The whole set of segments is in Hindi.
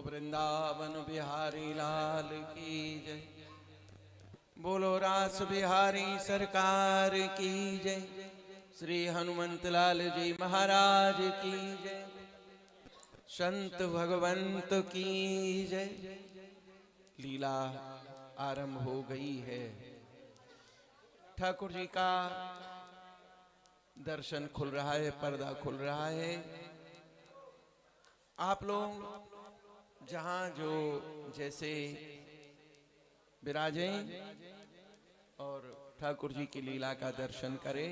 वृंदावन बिहारी लाल की जय। बोलो रास बिहारी सरकार की जय। श्री हनुमंत लाल जी महाराज की जय। संत भगवंत की जय। लीला आरंभ हो गई है। ठाकुर जी का दर्शन खुल रहा है, पर्दा खुल रहा है। आप लोग जहां जो जैसे विराजें और ठाकुर जी की लीला का दर्शन करें।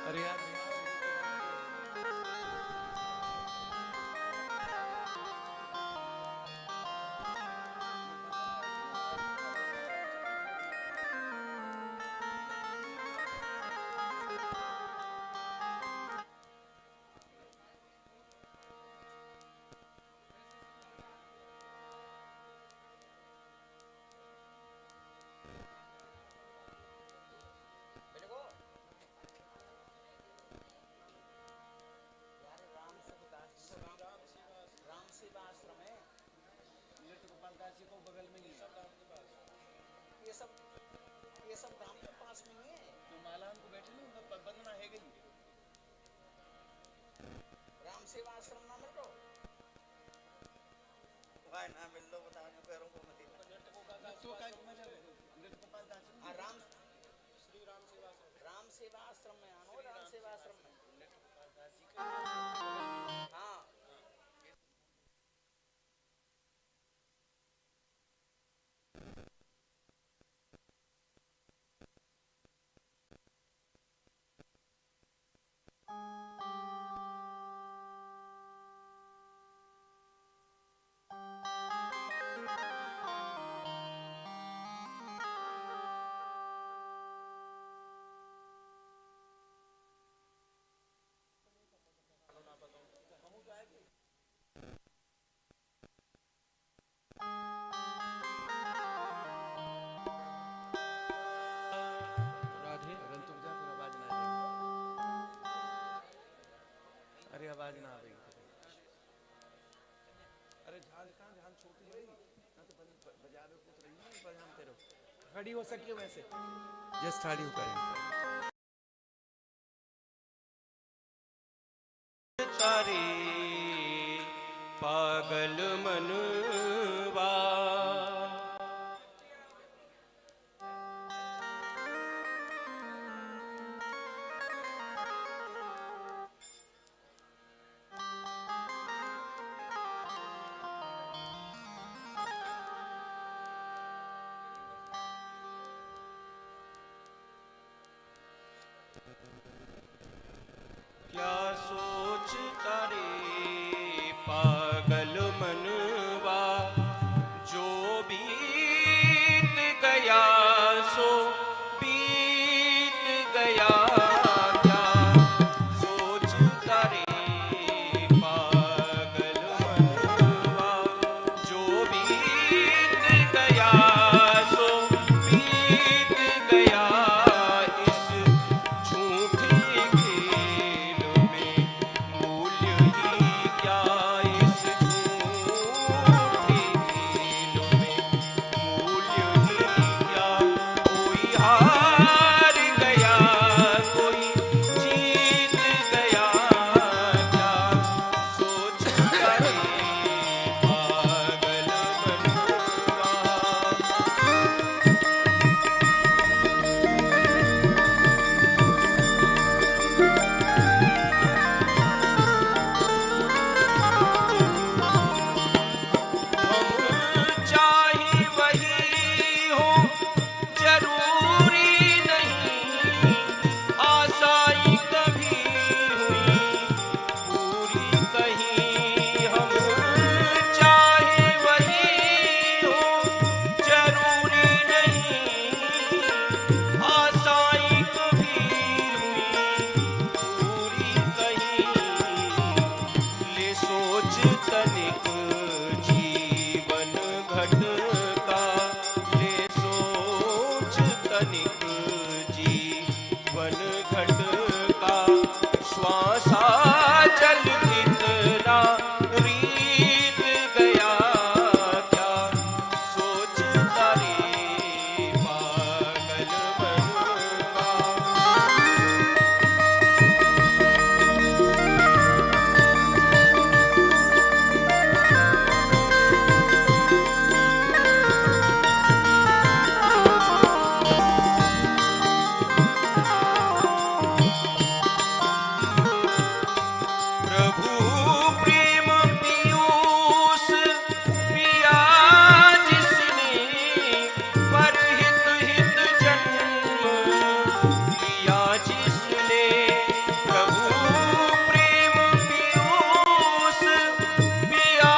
अरे यार ये सब राम के पास में ही है। तो माला को बैठे ना उनका बंदना है गई। राम सेवा आश्रम ना मिल लो भाई ना मिल लो बता रहे पैरों को मत तो का मतलब गोपाल दास राम श्री राम सेवा आश्रम में आनो। राम सेवा आश्रम में हाँ आवाज ना आ रही। अरे झाल कहाँ झाल छोटी बड़ी ना तो बजा में कुछ रही है बजा में तेरे खड़ी हो सकी वैसे जस्ट खड़ी हो करें सारी पागल मनवा हार गया कोई जीत गया क्या सोचता रे पागल मनवा। हम चाहे वही हो जरूरी नहीं आशाएं कभी हुई पूरी कहीं। हम चाहे वही हो जरूरी नहीं आशाएं कभी हुई पूरी कहीं। ले सोच तनिक जीवन घट का ले सोच तनिक जीवन घट का श्वासा जल कितना रीत गया क्या सोचता रे पागल मनवा। प्रभु प्रेम पीयूष पिया जिसने पर हित हित जन्म लिया जिसने। प्रभु प्रेम पीयूष पिया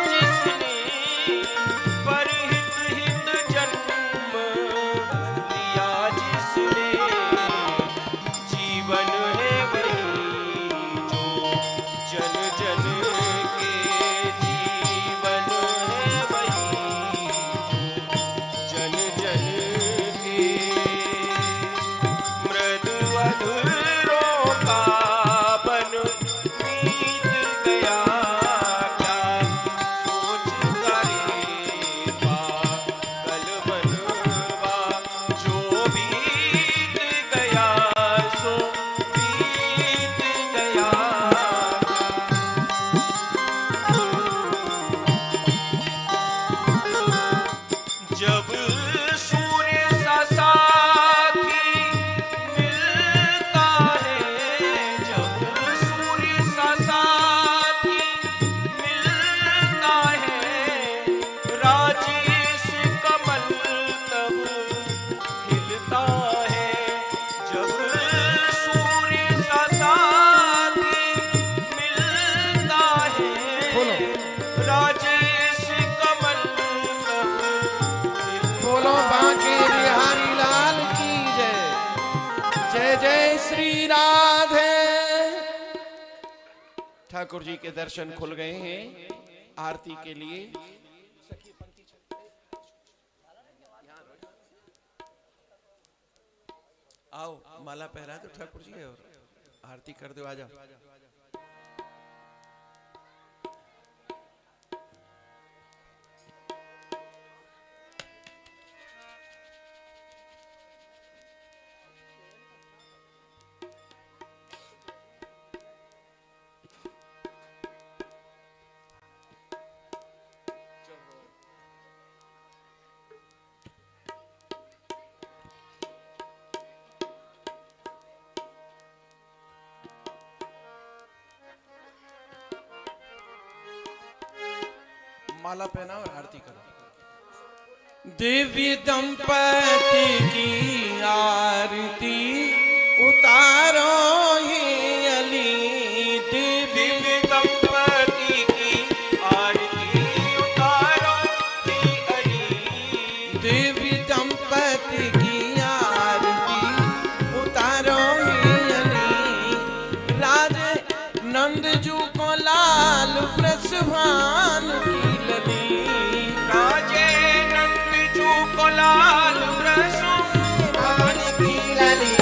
जिसने पर हित हित जन्म लिया जिसने। जीवन है वही जो जन जन के जीवन है वही जन जन के। मृदु अधरों का बन मीत गया क्या सोचता रे पागल मनवा। जो बीत गया सो बीत गया जब सूर्य सा साथी मिलता है जब सूर्य सा साथी मिलता है राजेश कमल तब खिलता है। जब सूर्य सा साथी मिलता है राजेश कमल तब बोलो बांके बिहारी लाल की जय। जय जय श्री राधे। ठाकुर जी के दर्शन खुल गए हैं आरती के लिए। आओ माला पहरा दो ठाकुर जी और आरती कर दो। आ जाओ। माला पहना और आरती करो। दिव्य दंपति की आरती उतारो ही अली। दिव्य दंपति की आरती उतारो ही अली। दिव्य दंपति की आरती उतारो ही अली। राजे नंदजू को लाल वृषभान की लली। राजे नंदजू को लाल वृषभान की लली।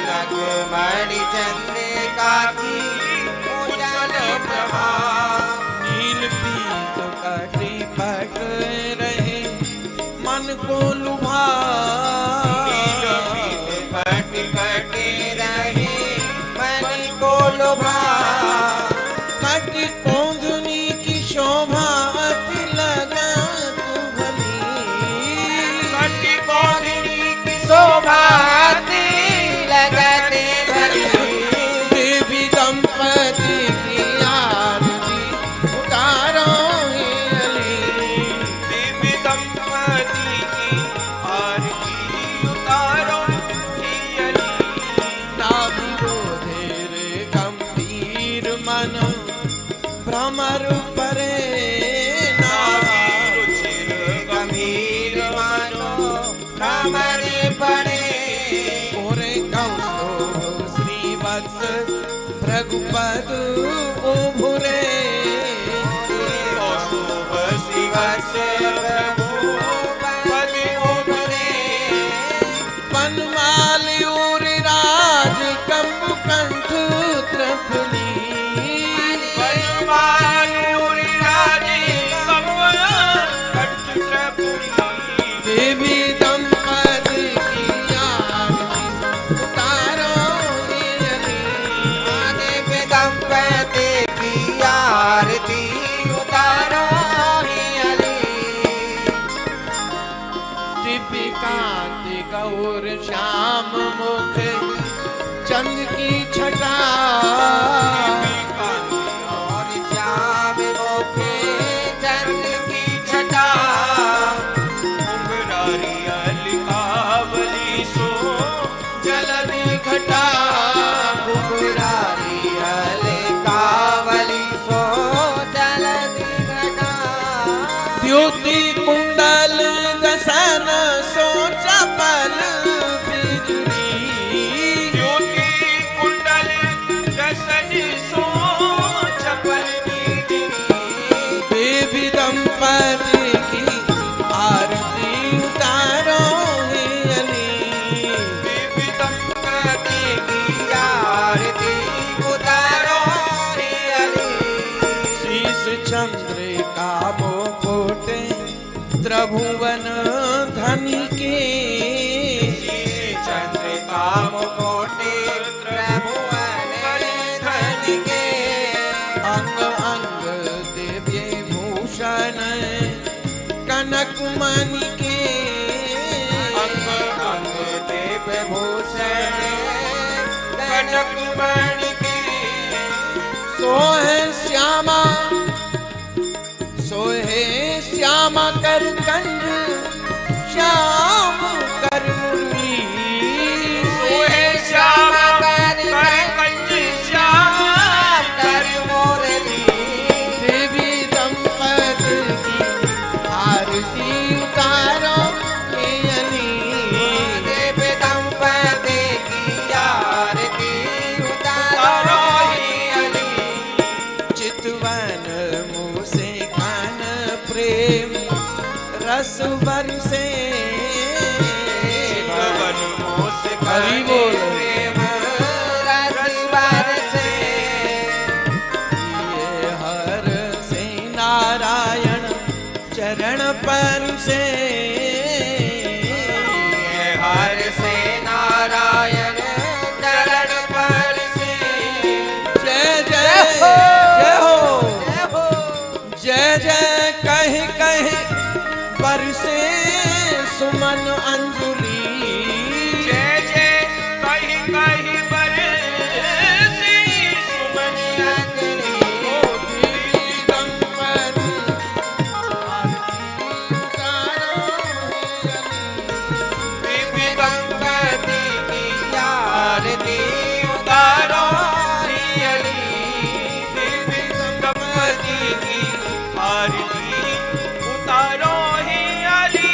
लगमणि चंद्रिका की उज्जवल प्रभा। नील पीत कटी पट रहे मन को लुभा। पट पट रहे मन को लुभा। कटी कोंधुनी की शोभा अति लगत भली। कटी कोंधुनी की शोभा अति लगत भली। देवी दंपति की आरती उतारो हे अली। देवी दंपति की आरती उतारो हे अली। नाभि रोधेर गंभीर मन भ्रमर परे। नाभि रुचिर गंभीर मानो भ्रमर पड़े। ओरे कौस्तुभ श्रीवत्स भृगुपद उभुरे। कौस्तुभ श्रीवत्स भृगुपद उभरे। वनमाली उरि राज कंबु कंठ त्रपली। देवी दंपति की आरती उतारो हे अली। देवी दंपति की आरती उतारो हे अली। दिव्य कांति गौर श्याम मुख चंद की छटा। और श्याम मुखे चंद की छटा। उंगरारी अलकावली सो जलधि घटा। घुंघरारी अलकावली सो जलधि घटा। द्युति कुंडल दसन सो चपल बिजली। ज्योति कुंडल दसन सो चपल बिजली। देवी दंपति की आरती उतारो हे अली। देवी दंपति की आरती उतारो हे अली। शीश चंद्रिका मुकुट त्रिभुवन धनी के। चंद्रिका मुकुट त्रिभुवन धनि के। अंग अंग दिव्य भूषण कनक मणि के। अंग अंग दिव्य भूषण कनक मणि के। सोहे श्यामा श्यामा कर कंज श्याम कर मुरली। सोहे श्याम कर कंज श्याम कर मुरली। देवी दंपति की आरती उतारो हे अली। देवी दंपति की आरती उतारो हे अली। चितवन मुँह से कान प्रेम रस बरसे। चितवन मुँह से हरि बोल। प्रेम रस बरसे। ये हर से नारायण चरण पर से। हर से नारायण चरण पर से। जय जय जय हो जय हो। जय जय कह कह बरसे सुमन अंजुलि। जय जय कहीं कहीं बरसी सुमन अंजलि। देवी दंपति आरती उतारो हे अली। देवी दंपति की आरती उतारो हे अली। देवी दंपति की आरती उतारो हे अली।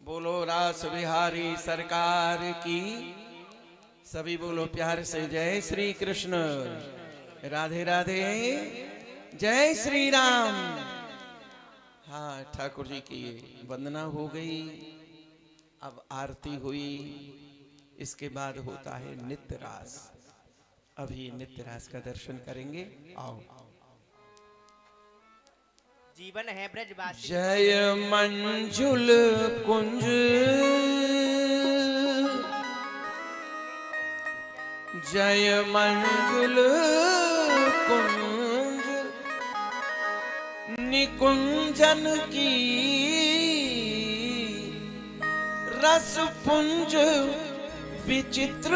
बोलो रास बिहारी सरकार की। सभी बोलो प्यार से जय श्री कृष्ण। राधे राधे। जय श्री राम। हाँ ठाकुर जी की वंदना हो गई, अब आरती हुई, इसके बाद होता है नित्य रास। अभी नित्य रास का दर्शन करेंगे, आओ। जीवन है ब्रजवासी। जय मंजुल कुंज, जय मंजुल कुंज, निकुंजन की रस पुंज विचित्र,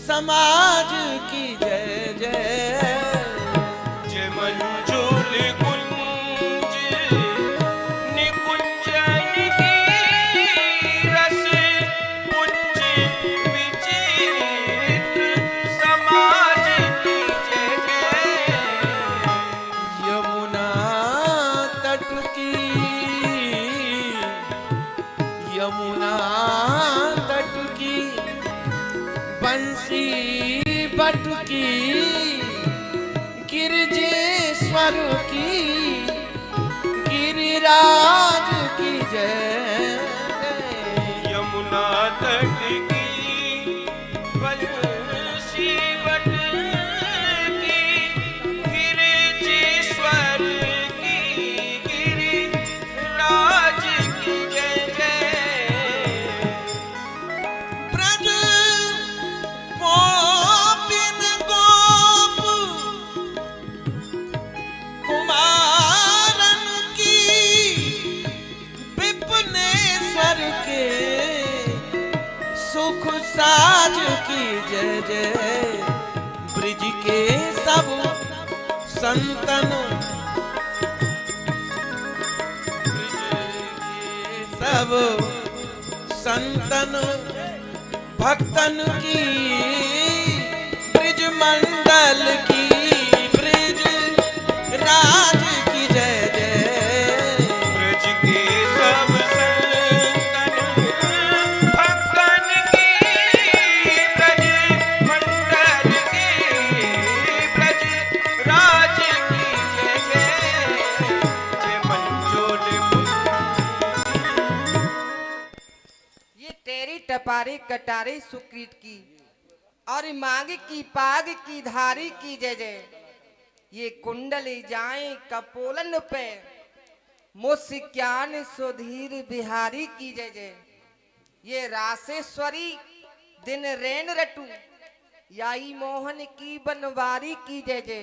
समाज की जय जय। जय मंजुल कुंज, निकुंजन की रस पुंज विचित्र, समाज की जय जय। यमुना तट की, यमुना तट की बंसी बट की, गिरिजेश्वर की, गिरिराज की जय। यमुना तट की बंसी बट की, गिरिजेश्वर की, गिरिराज की जय जय। ब्रज गोपिन गोप कुमारन की, विपुनेश्वर के सुख साज की जय जय। ब्रिज के सब संतन, ब्रिज के सब संतन भक्तन की, ब्रिज मंडल की, ब्रिज राज की जय जय। ब्रज के सब संतन भक्तन की, ब्रज मंडल की, ब्रज राज की जय जय। जय मंजुल ये तेरी टपारी कटारी सुकृत की, और मांग की पाग की धारी की जय जय। ये कुंडली जाए कपोलन पे, मुस्क्यान सुधीर बिहारी की जय जय। ये रासेश्वरी दिन रेन रटू, याई मोहन की बनवारी की जय जय।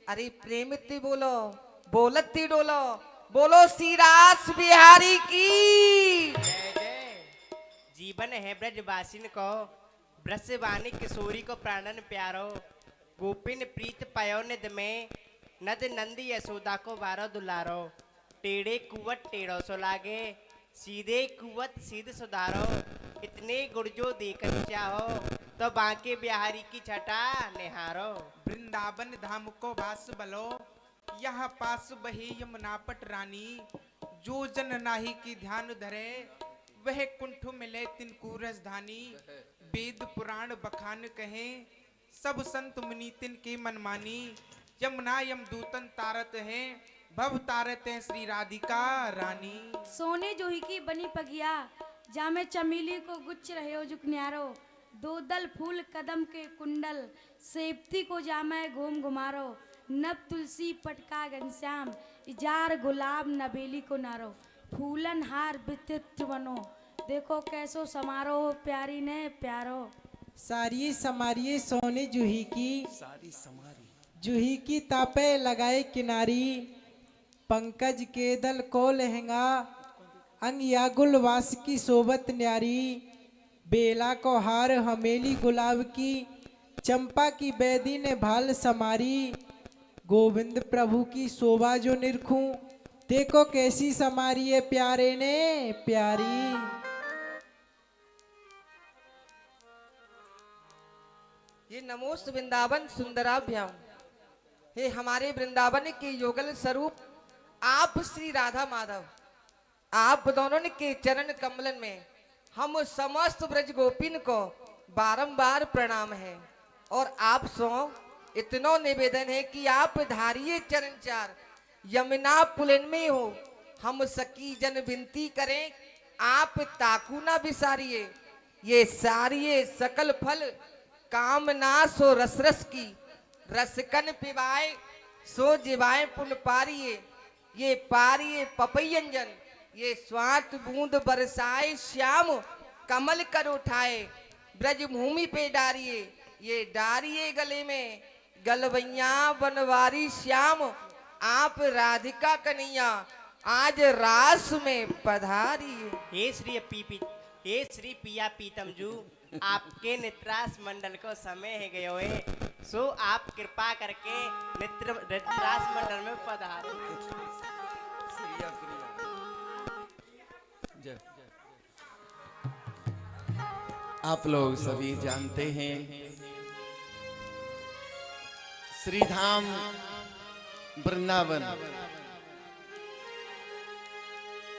अरे प्रेमती बोलो, बोलती डोलो, बोलो श्री रास बिहारी की जय जय। जीवन है ब्रजवासिन को, ब्रजवानी किशोरी को प्राणन प्यारो। गोपिन प्रीत पयो निध में, नद नंदी यशोदा को बारो दुलारो। टेढ़े कुवत टेढ़ो सो लागे, सीधे कुवत सीध सुधारो। इतने गुर्जो देखन चाहो, तो बांके बिहारी की छटा निहारो। वृंदावन धाम को भास बलो, यह पास बही यमुना पट रानी। जो जन नाही की ध्यान धरे, वह कुंठ मिले तिनको रसधानी। वेद पुराण बखान कहे, सब संत मुनि तिनके मन मानी। यमुना यमदूतन तारत है, भव तारत है श्री राधिका रानी। सोने जोही की बनी पगिया, जामे चमेली को गुच्छ रहे हो जुकन्यारो। दो दल फूल कदम के कुंडल, सेवती को जामे घूम घुमारो। नब तुलसी पटका घनश्याम, इजार गुलाब नबेली को नारो। फूलन हार वितृप्त बनो, देखो कैसो समारोह प्यारी ने प्यारो। सारी समारिये सोने जूही की, सारी समारी जूही की तापे लगाए किनारी। पंकज के दल को लहंगा, अंग यागुल वास की सोबत न्यारी। बेला को हार हमेली गुलाब की, चंपा की बेदी ने भाल समारी। गोविंद प्रभु की शोभा जो निरखूं, देखो कैसी समारी है प्यारे ने प्यारी। ये नमोस्त वृंदावन सुंदराभ्याम, हे हमारे वृंदावन के योगल स्वरूप आप श्री राधा माधव, आप दोनों ने के चरण कमलन में हम समस्त ब्रज गोपिन को बारंबार प्रणाम है। और आप सो इतनो निवेदन है कि आप धारिये चरण चार, यमुना पुलन में हो। हम सकी जन विनती करें, आप ताकू ना बिसारिए। ये सारिये सकल फल कामना सो रस रस की, रसकन पिवाए सो जिवाए पुन पारिये। ये पारिये पपयंजन, ये स्वात बूंद बरसाए श्याम कमल कर उठाए। ब्रज भूमि पे डारिये, ये डारिये गले में गलवैया बनवारी श्याम। आप राधिका कन्हैया आज रास में पधारिये। हे श्री पिया पीतम जू, आपके नित्रास मंडल को समय है गयो है, सो आप कृपा करके नित्रास मंडल में पधारे। आप लोग सभी जानते हैं श्रीधाम वृंदावन।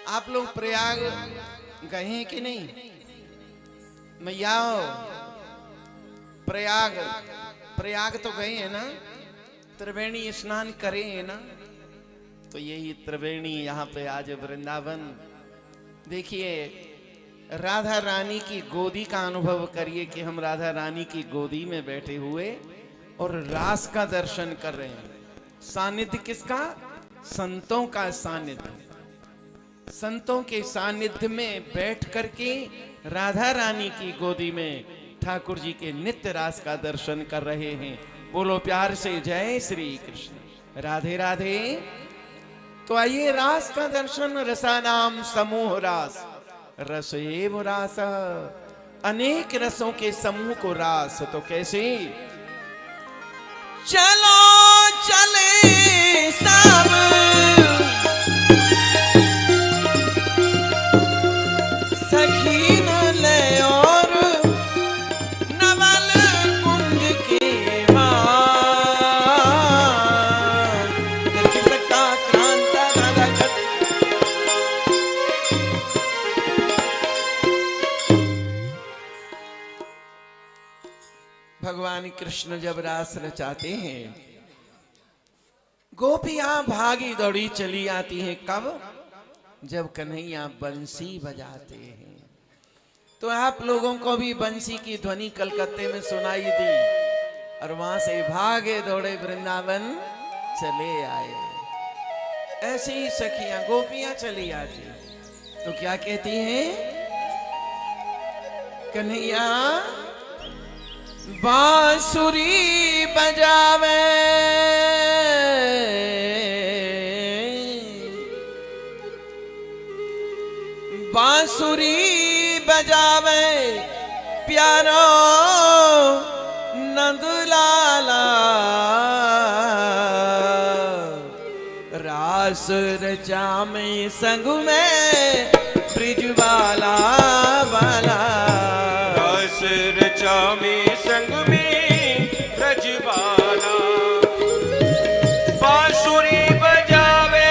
आप लोग प्रयाग गए हैं कि नहीं? मैया प्रयाग तो गए हैं ना, त्रिवेणी स्नान करे हैं ना। तो यही त्रिवेणी यहाँ पे आज वृंदावन। देखिए राधा रानी की गोदी का अनुभव करिए कि हम राधा रानी की गोदी में बैठे हुए और रास का दर्शन कर रहे हैं। सानिध्य किसका? संतों का सानिध्य। संतों के सानिध्य में बैठ करके राधा रानी की गोदी में ठाकुर जी के नित्य रास का दर्शन कर रहे हैं। बोलो प्यार से जय श्री कृष्ण, राधे राधे। तो आइए रास का दर्शन। रसानाम समूह रास, रस एव रास, अनेक रसों के समूह को रास। तो कैसे? चलो चले सब सखी न ले और नवल कुंज के मां, सकता क्रांता राधा। भगवान कृष्ण जब रास रचाते हैं, गोपियां भागी दौड़ी चली आती हैं। कब? जब कन्हैया बंसी बजाते हैं। तो आप लोगों को भी बंसी की ध्वनि कलकत्ते में सुनाई दी और वहां से भागे दौड़े वृंदावन चले आए। ऐसे ही सखियां गोपियां चली आती, तो क्या कहती हैं? कन्हैया बांसुरी बजावे, बांसुरी बजावे प्यारो नंदलाला, रास रचा में संग में ब्रिजवाला वाला, रास रचा में संग में ब्रजवाला, बांसुरी बजावे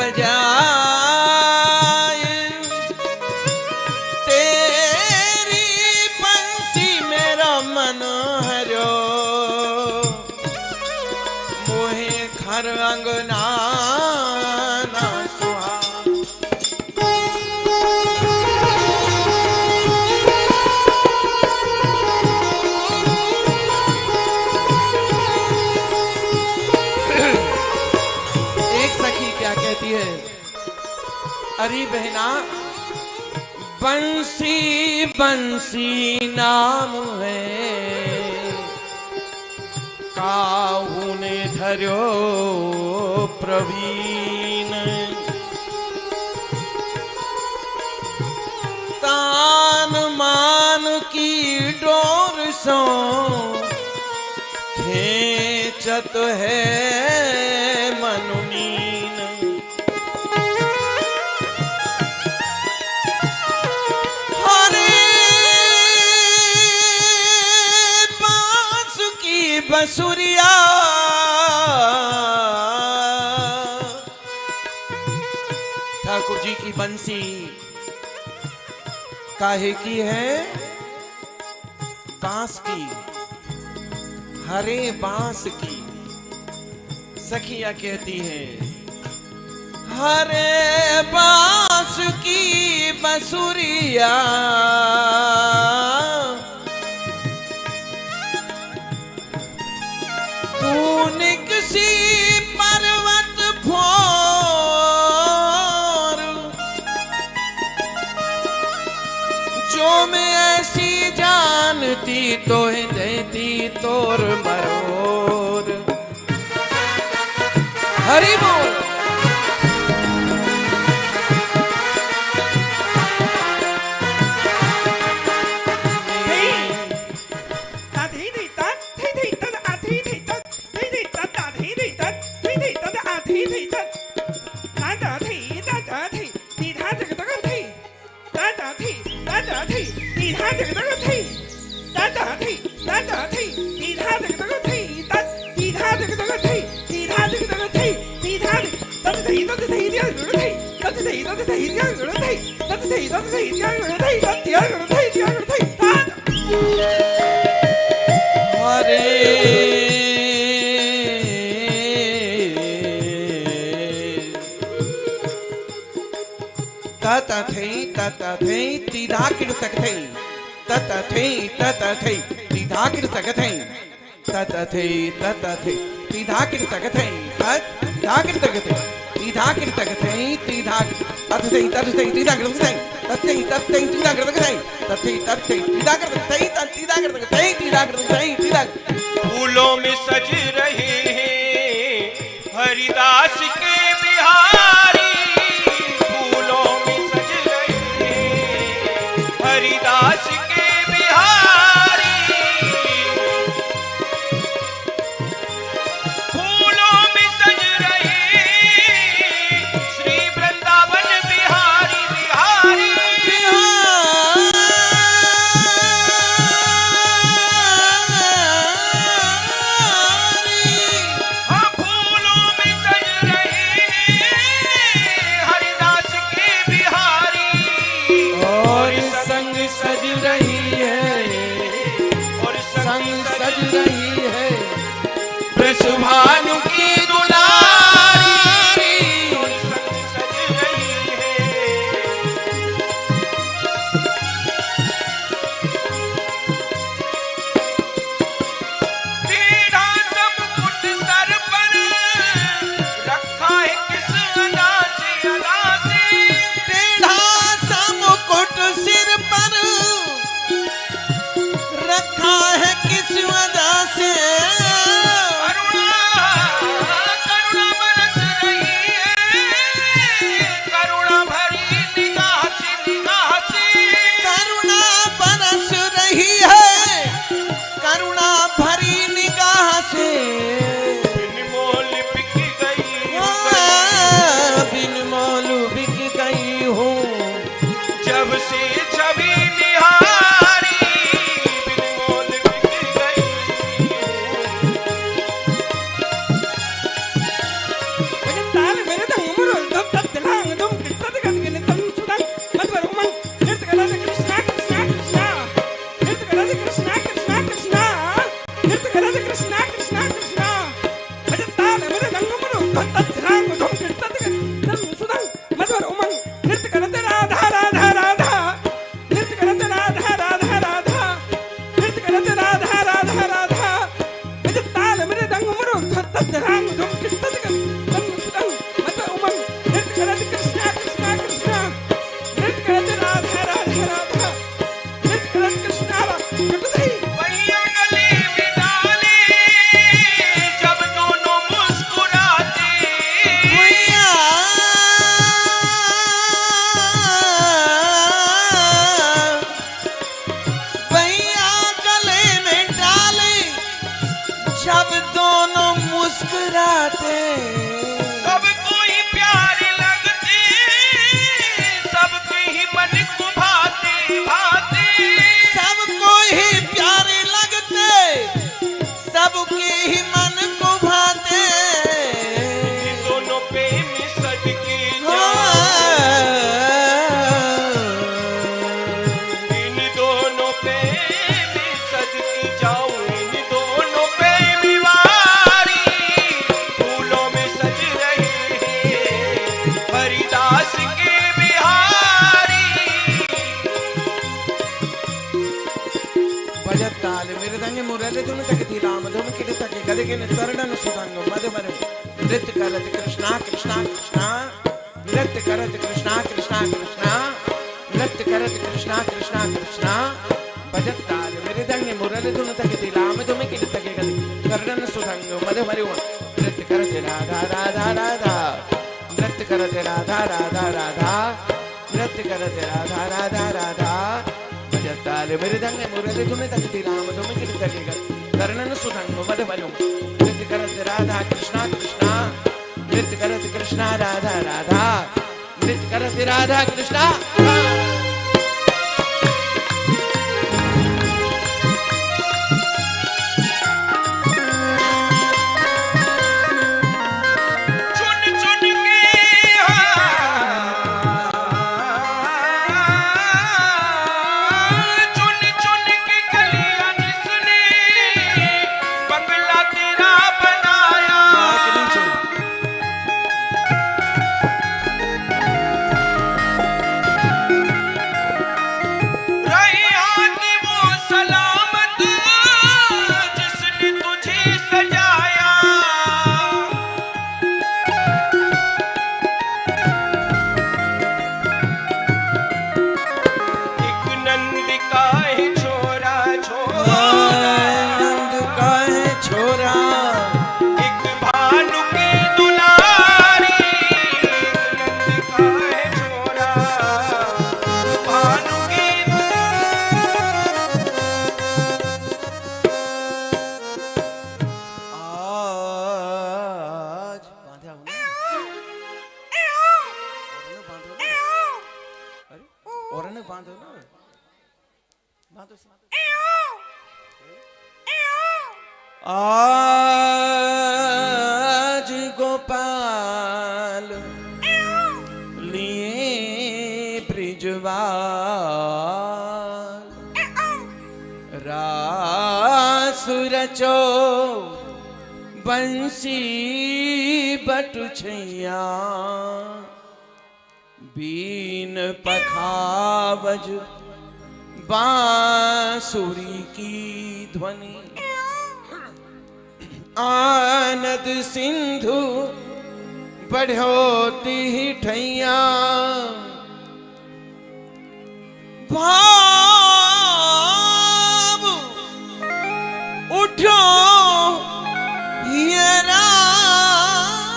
बजाए तेरी बंसी मेरा मन हरो मोहे घर अंगना ना सुहा। कहती है अरे बहना बंसी बंसी नाम है काहू ने धरो प्रवीण तान मान की डोर सो खेचत है मनुनीन। बंसुरिया ठाकुर जी की बंसी काहे की है? बांस की, हरे बांस की। सखिया कहती है हरे बांस की बंसुरिया किसी पर्वत फोर जो मैं ऐसी जानती तो देती तोर मरोर। हरि बोल। तता थे तीधा किरतक थे तता थे तीधा किरतक थे तता थे तीधा किरतक थे तीधा किरतक थे तीधा किरतक थे तीधा तते तीधा किरतक थे तते तीधा किरतक थे तते तीधा किरतक थे तीधा किरतक थे तीधा किरतक थे तीधा। फूलों में सज रहे हैं हरिदास के बिहारी हरिदास के बिहारी फूलों में सज रहे श्री वृंदावन बिहारी बिहारी हाँ फूलों में सज रहे हरिदास के बिहारी और संग सज रही है और संग सज रही है वृषभानु की दुलारी और संग सज रही है तेरा सब कुछ सर पर रखा है किस अदा से तेरा सब कुछ सिर पर रखा है किस वजह से करुणा बरस रही है करुणा भरी निगाह से करुणा बरस रही है करुणा भरी निगाह से बिन मोल बिक गई बिन मोल बिक गई हूँ जब से छवि निहारी बिन मोल बिक गई ताल मेरे तो उम्र मृदंग मुरली धुन तकति राम धुम किट तक गदगिन तरणन सुधंग मधुमर नृत्य करत कृष्णा कृष्णा कृष्णा नृत्य करत कृष्णा कृष्णा कृष्णा नृत्य करत कृष्णा कृष्णा कृष्णा भजत ताल मृदंग मुरली धुन तकति राम धुम किट तक गदगिन तरणन सुधंग मधुमर नृत्य करत राधा राधा राधा नृत्य करत राधा राधा राधा नृत्य करत राधा राधा राधा भजताल मृदंग मुरली धुन तकति राम धुम किट तक कर्णन सुधंग मधुमनु नृत्य करत राधा कृष्णा कृष्णा नृत्य करत कृष्णा राधा राधा नृत्य करत राधा कृष्णा चुन चुन के चुन चुन के कलियां जिसने बंगला तेरा बनाया रही हाथ वो सलामत जिसने तुझे सजाया एक नंद का है छोरा छोरा नंद का है छोरा एक भानु के दुलारी एक नंद का है छोरा भानु के आज बांधा हो ना और ने बांधो ना बांधो आज गोपाल लिए ब्रिजवाल रास रचो बंसी बटुछैया बीन पखावज बांसुरी की ध्वनि आनद सिंधु बढ़ोती ही ठैया भाव उठो ये राधिका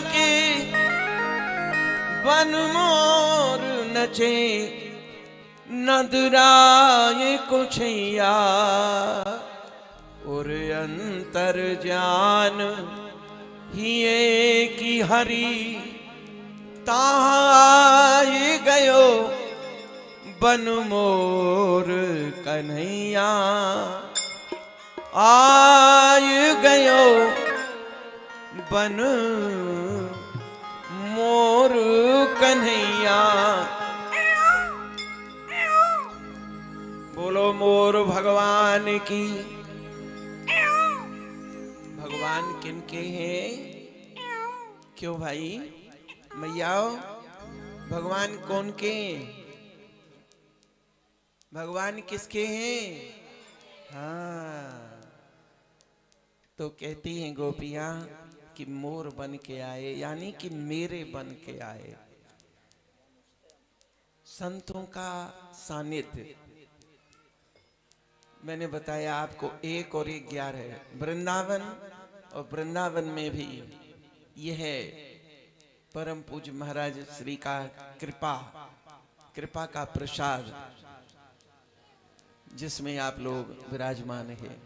के बन मोर नचे नदराय कुछैया और अंतर जान हिये की हरि ताय गयो बन मोर कन्हैया आय गयो बन मोर कन्हैया बोलो मोर भगवान की भगवान किनके हैं क्यों भाई मैयाओ भगवान कौन के भगवान किसके हैं हाँ तो कहती हैं गोपियां कि मोर बन के आए यानी कि मेरे बन के आए संतों का सानिध्य मैंने बताया आपको 1 और 1 11 वृंदावन और वृंदावन में भी यह परम पूज्य महाराज श्री का कृपा का प्रसाद जिसमें आप लोग विराजमान हैं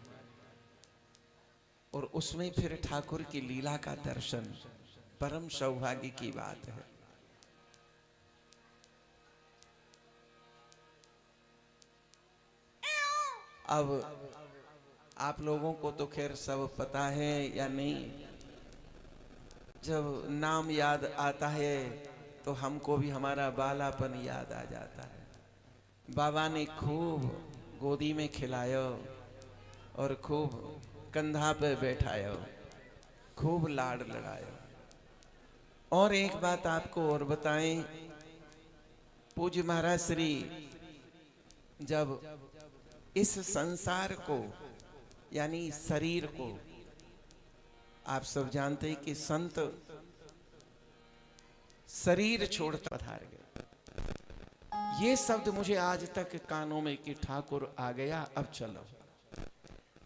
और उसमें फिर ठाकुर की लीला का दर्शन परम सौभाग्य की बात है। अब आप लोगों को तो खैर सब पता है या नहीं, जब नाम याद आता है तो हमको भी हमारा बालापन याद आ जाता है। बाबा ने खूब गोदी में खिलायो और खूब कंधा पे बैठायो, खूब लाड लगायो। और एक बात आपको और बताएं, पूज्य महाराज श्री जब इस संसार को यानी शरीर को, आप सब जानते हैं कि संत शरीर छोड़ पधार गए। ये शब्द मुझे आज तक कानों में कि ठाकुर आ गया अब चलो।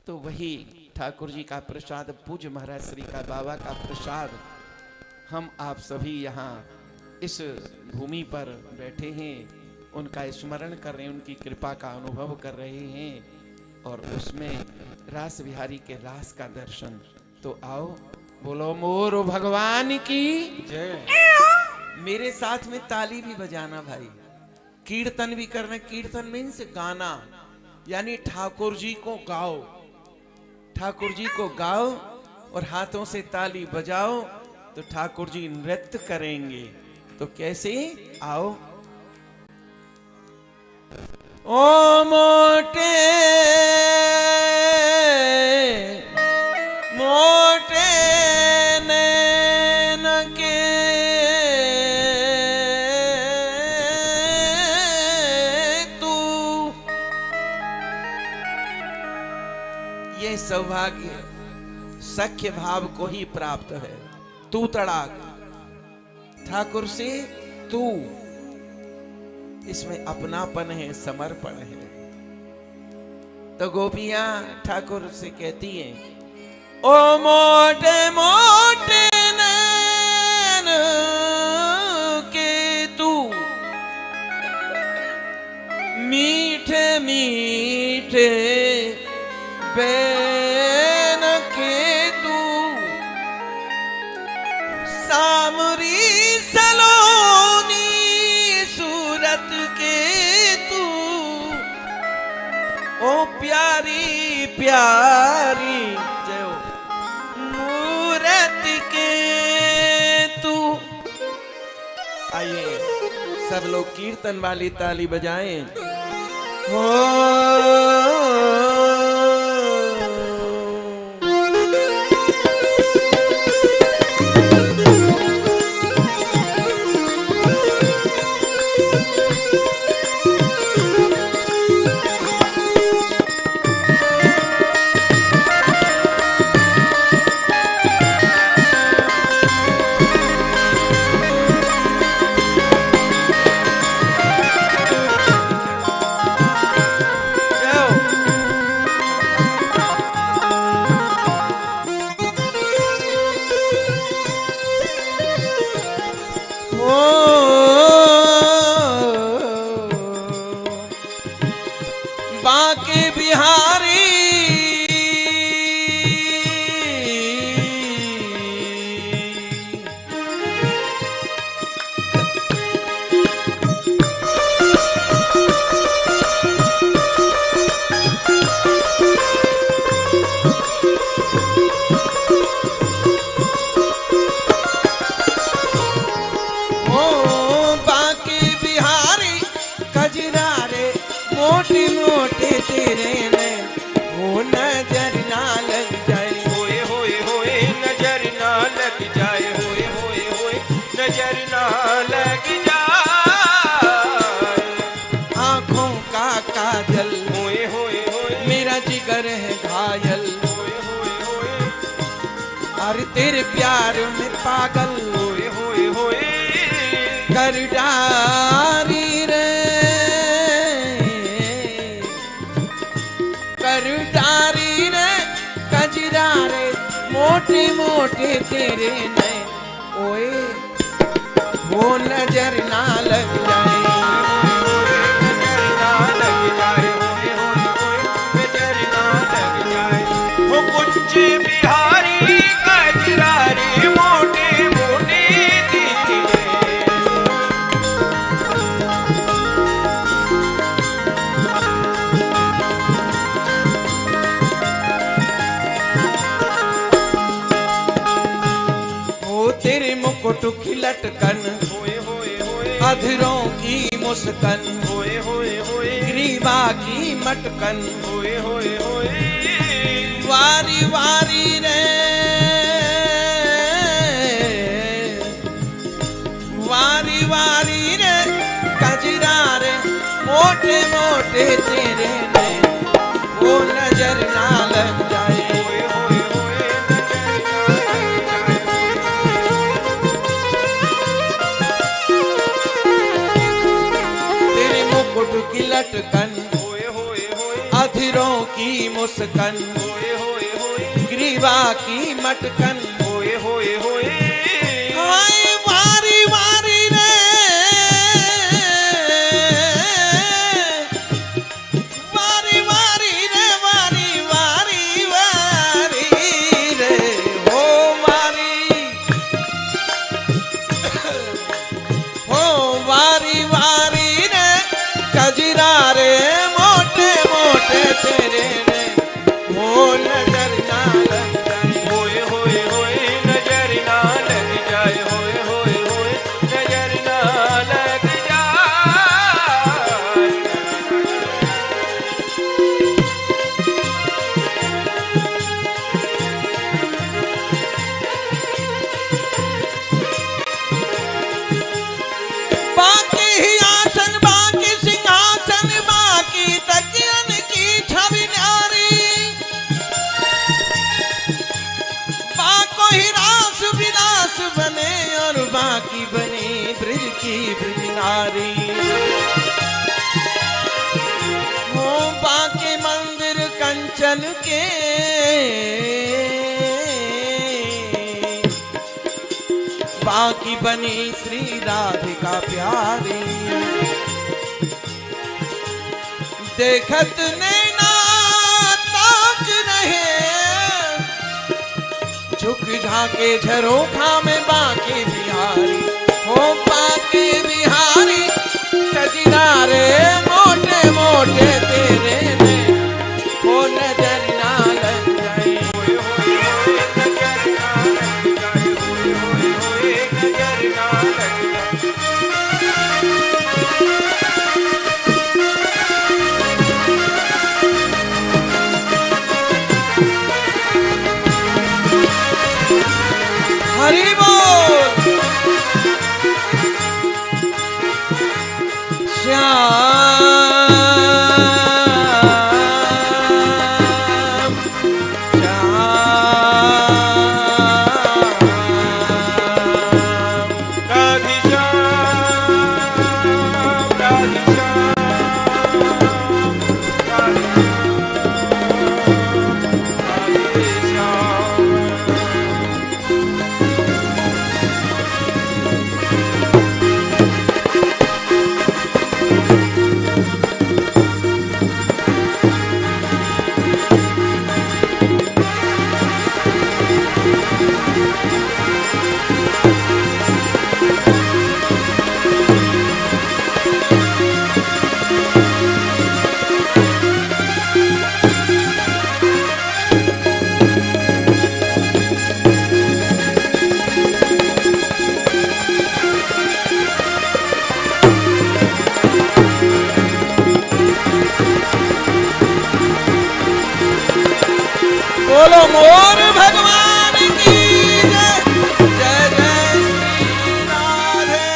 तो वही ठाकुर जी का प्रसाद, पूज्य महाराज श्री का बाबा का प्रसाद, हम आप सभी यहाँ इस भूमि पर बैठे हैं, उनका स्मरण कर रहे हैं, उनकी कृपा का अनुभव कर रहे हैं और उसमें रास बिहारी के रास का दर्शन। तो आओ बोलो मोर भगवान की जय। मेरे साथ में ताली भी बजाना भाई, कीर्तन भी करना। कीर्तन मीन्स गाना, यानी ठाकुर जी को गाओ, ठाकुर जी को गाओ और हाथों से ताली बजाओ तो ठाकुर जी नृत्य करेंगे। तो कैसे? आओ। ओ मोटे मोटे नैन के तू, ये सौभाग्य सख्य भाव को ही प्राप्त है। तू तड़ाक ठाकुर से तू, इसमें अपनापन है, समर्पण है। तो गोपियां ठाकुर से कहती हैं, ओ मोटे मोटे नैन के तू, मीठे मीठे बैन के तू, सामरी सलोनी सूरत के तू, ओ प्यारी प्यारी जय मूरत के तू। आइए सब लोग कीर्तन वाली ताली बजाएं। हो बांके बिहारी मोटी मोटी तेरे ने वो नजर ना लग जाए, होए होए होए नजर ना लग जाए, होए होए होए नजर ना लग जाए। आँखों का काजल होए होए होए मेरा जिगर है घायल, होए होए होए अरे तेरे प्यार में पागल होए होए होए कर डारी रे, डारी रे कजरा रे मोटे मोटे तेरे नैन, ओए वो नजर ना लग जाए, नजर ना लग जाए, होए होए होए नजर ना लग जाए। हो कुंज बिहारी कजरारी मोटे मोटे तेरे तेरे मुकुट की लटकन, होए होए होए अधरों की मुस्कन, होए होए होए ग्रीवा की मटकन, होए होए होए वारी वारी रे वारी वारी रे कजरा रे मोटे मोटे तेरे नैन, नजर ना लग जाए। होए होए होए नजर ना लग जाए। तेरे मुकुट की लटकन, होए होए होए अधरों की मुस्कन, होए होए होए ग्रीवा की मटकन, होए होए होए हाय वारी वारी रे, वारी वारी रे, वारी वारी वारी रे, हो वारी, हो वारी वारी रे, कजरा रे मोटे मोटे तेरे रे, हो नजर ना लग जाए। होए होए होए नजर ना लग जाए। होए होए होए नजर ना लग जाए। बाकी ही आसन, बाकी सिंहासन, बाकी तकियन की छवि न्यारी, बाको ही रास विलास बने और बाकी बने ब्रिज की ब्रिज नारी। हो बाके मंदिर कंचन के, बाकी बनी श्री राधिका प्यारी। देखत नैना ताक रहे, झुक झाके झरोखा में बाके बिहारी, हो बाके बिहारी, कजरा रे मोटे मोटे तेरे ने, हो नजर ना लग जाए। होए होए होए नजर ना लग जाए। होए होए होए नजर ना लग जाए। हरि बोल। श्याम श्याम, राधे श्याम राधे श्याम राधे श्याम। बोलो मोर भगवान की जय, जय जय श्री राधे।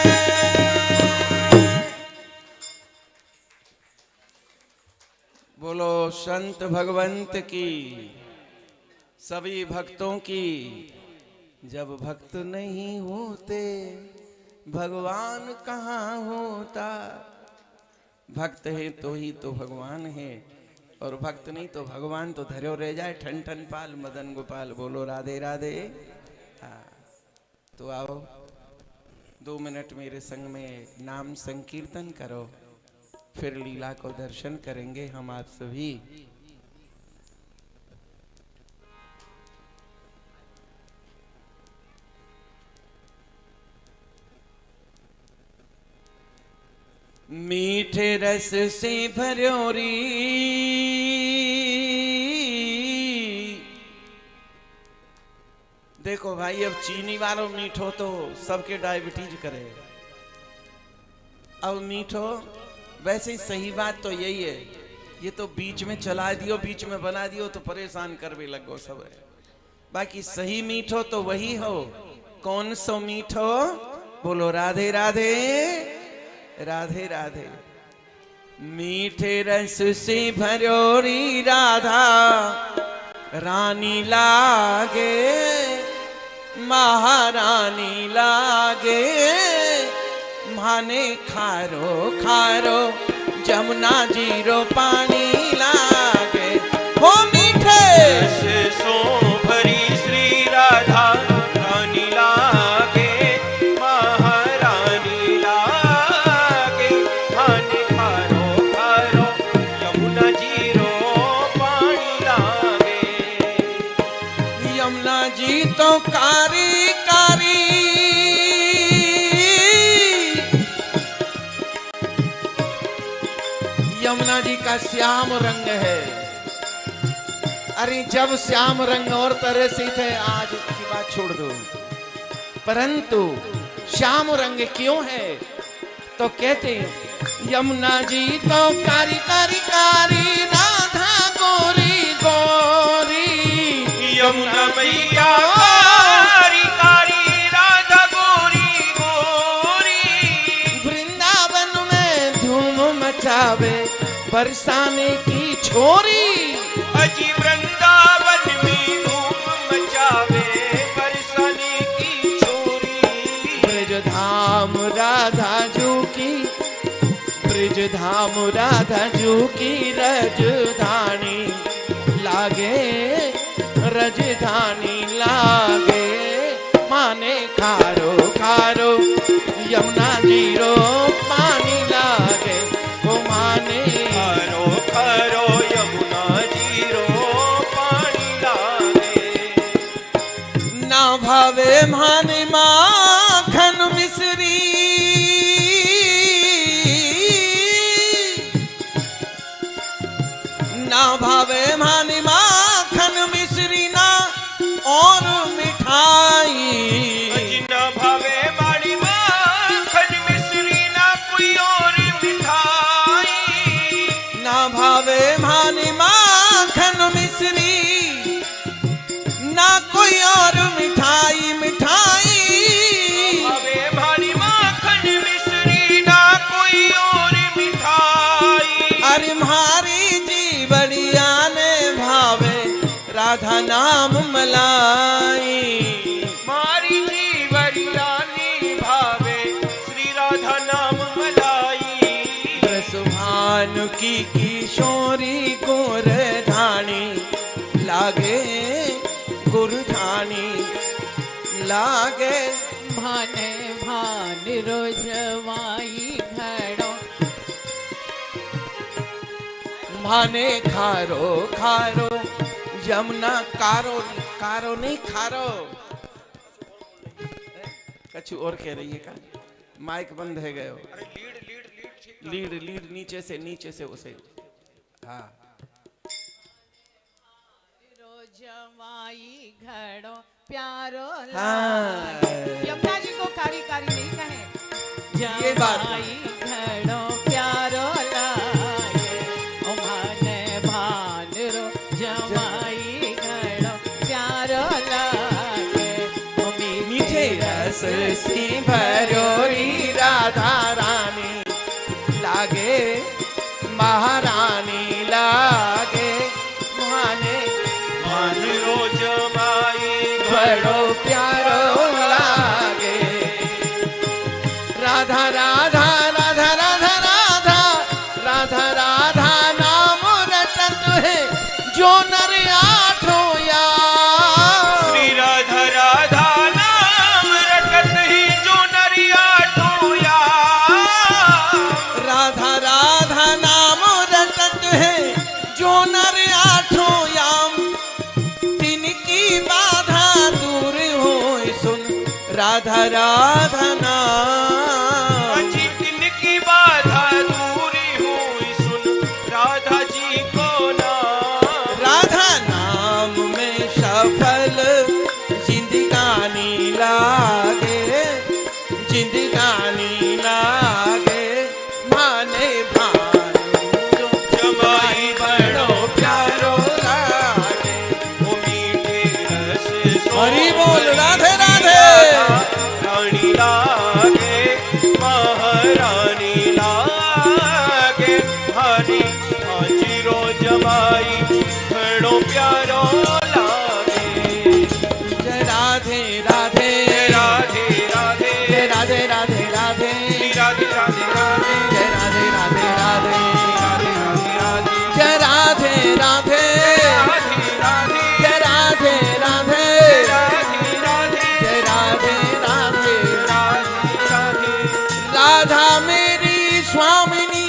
बोलो संत भगवंत की, सभी भक्तों की। जब भक्त नहीं होते भगवान कहाँ होता। भक्त है तो ही तो भगवान है, और भक्त नहीं तो भगवान तो धर्यो रह जाए। ठन ठन पाल मदन गोपाल। बोलो राधे राधे। हाँ, तो आओ 2 मिनट मेरे संग में नाम संकीर्तन करो, फिर लीला को दर्शन करेंगे हम आप सभी। मीठे रस से भर्योरी, देखो भाई अब चीनी वालों मीठो तो सबके डायबिटीज करे। अब मीठो वैसे ही सही बात तो यही है, ये तो बीच में चला दियो, बीच में बना दियो तो परेशान कर भी लगो सब है। बाकी सही मीठो तो वही हो। कौन सो मीठो? बोलो राधे राधे राधे राधे। मीठे रस से भरोरी राधा रानी लागे, महारानी लागे। माने खारो खारो जमुना जीरो पानी लागे। हो मीठे रस सो भरी श्री राधा रानी लागे, महारानी लागे। माने खारो खारो यमुना जीरो पानी लागे। यमुना जी तो कारी कारी, यमुना जी का श्याम रंग है। अरे जब श्याम रंग और तरह से थे, आज की बात छोड़ दो, परंतु श्याम रंग क्यों है तो कहते यमुना जी तो कारी कारी कारी, राधा गोरी गोरी। यमुना मैया कारी कारी, राधा गोरी गोरी। वृंदावन में धूम मचावे बरसाने की छोरी। अजी वृंदावन में धूम मचावे बरसाने की छोरी। ब्रज धाम राधा जू की, ब्रज धाम राधा जू की रजधानी लागे, रजधानी लागे। माने खारो खारो यमुना जीरो पानी लागे। वो माने खारो खारो यमुना जीरो पानी लागे। ना भावे माने माखन मिश्री, ना भावे माने माखन मिश्री, ना और मिठाई। अजिना भावे माड़ी माखन मिश्री, ना कोई और मिठाई। ना भावे माने माखन मिश्री, ना कोई और मिठाई मिठाई। भावे माड़ी माखन मिश्री, ना कोई और मिठाई। अरे मारी जी बढ़िया ने भावे राधा नाम मलाई। मारी जीवरियानी भावे श्री राधा नाम मलाई। सुभान की किशोरी गोरधानी लागे, गुरधानी लागे। भाने भान रोजवाई घड़ो, माने खारो खारो यमुना कारो कारो नहीं खारो। कछु और कह रही है का? माइक बंद है गयो। लीड लीड नीचे से उसे। हाँ रोजवाई घड़ो प्यारो हाँ। लागे। यमुना जी को कारी कारी नहीं कहे। ये बात। जमाई घड़ो प्यारो लागे, ओ भाने भान रो जमाई घड़ो प्यारो लागे। ओ मीठे रस सी भरोरी राधा रानी लागे, महारानी लागे। माने मान रोज माई बड़ो प्यारो लागे। राधा राधा राधा राधा राधा राधा राधा नाम रटत है जो नर आठों या। श्री राधा राधा नाम रटत ही जो नरिया ठोया। राधा राधा नाम रटत है जो नर आठों याम। तिनकी बाधा दूर हो सुन राधा राधा नाम। अजी तिनकी बाधा दूरी हुई सुन राधा जी को नाम। राधा नाम में सफल जिंदगानी लागे, जिंदगानी लागे। माने भानु जमाई बड़ो प्यारो लागे। वो मीठे रस हरि बोल राधे राधे। रानी ला प्यारो लागे। जय राधे राधे राधे राधे जय राधे राधे राधे राधे राधे राधे जय राधे राधे राधे राधे राधे राधे जय राधे राधे राधे जय राधे राधे राधे राधे जय राधे राधे राधे राधे राधा मेरी स्वामिनी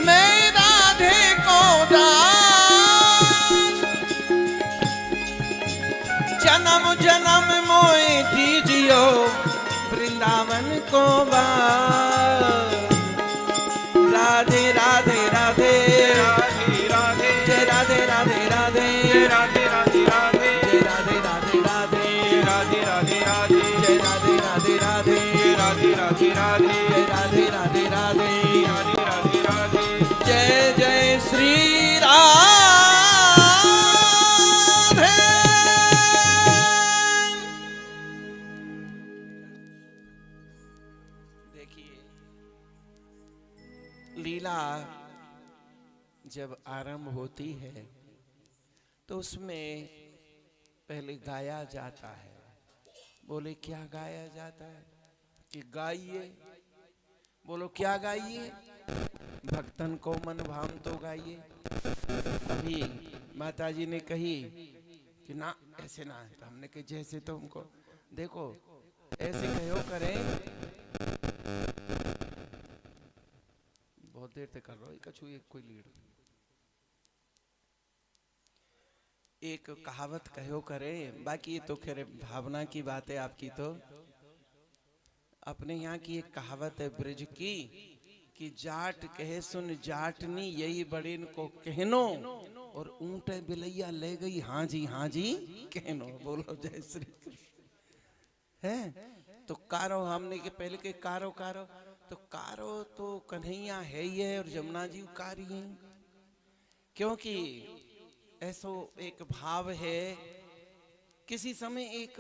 मैं राधे को दास जन्म जन्म मोए दीजियो वृंदावन को बास राधे राधे राधे राधे राधे जय राधे राधे राधे राधे राधे राधे जय राधे राधे राधे राधे राधे राधे जय राधे राधे राधे राधे राधे राधे जय राधे राधे राधे राधे राधे राधे जय जय श्री राधे। देखिए लीला जब आरंभ होती है तो उसमें पहले गाया जाता है। बोले क्या गाया जाता है कि गाइए। बोलो क्या गाइए? भक्तन को मन भाम तो गाइए। अभी माता जी ने कही कि ना ऐसे ना, तो हमने कहा जैसे तो हमको देखो ऐसे कहो करें। बहुत देर तक कर रहा हूँ कछु एक कोई लीड एक कहावत कहो करे। बाकी ये तो खैर भावना की बात है आपकी। तो अपने यहाँ की एक कहावत है ब्रिज की कि जाट कहे सुन जाटनी यही बड़े को कहनो और ऊंट बिलैया ले गई हाँ जी कहनो। बोलो जय श्री कृष्ण। है तो कारो हमने के पहले के कारो कारो तो कारो तो कन्हैया है ही है और जमुना जी कारी हैं। क्योंकि ऐसो एक भाव है। किसी समय एक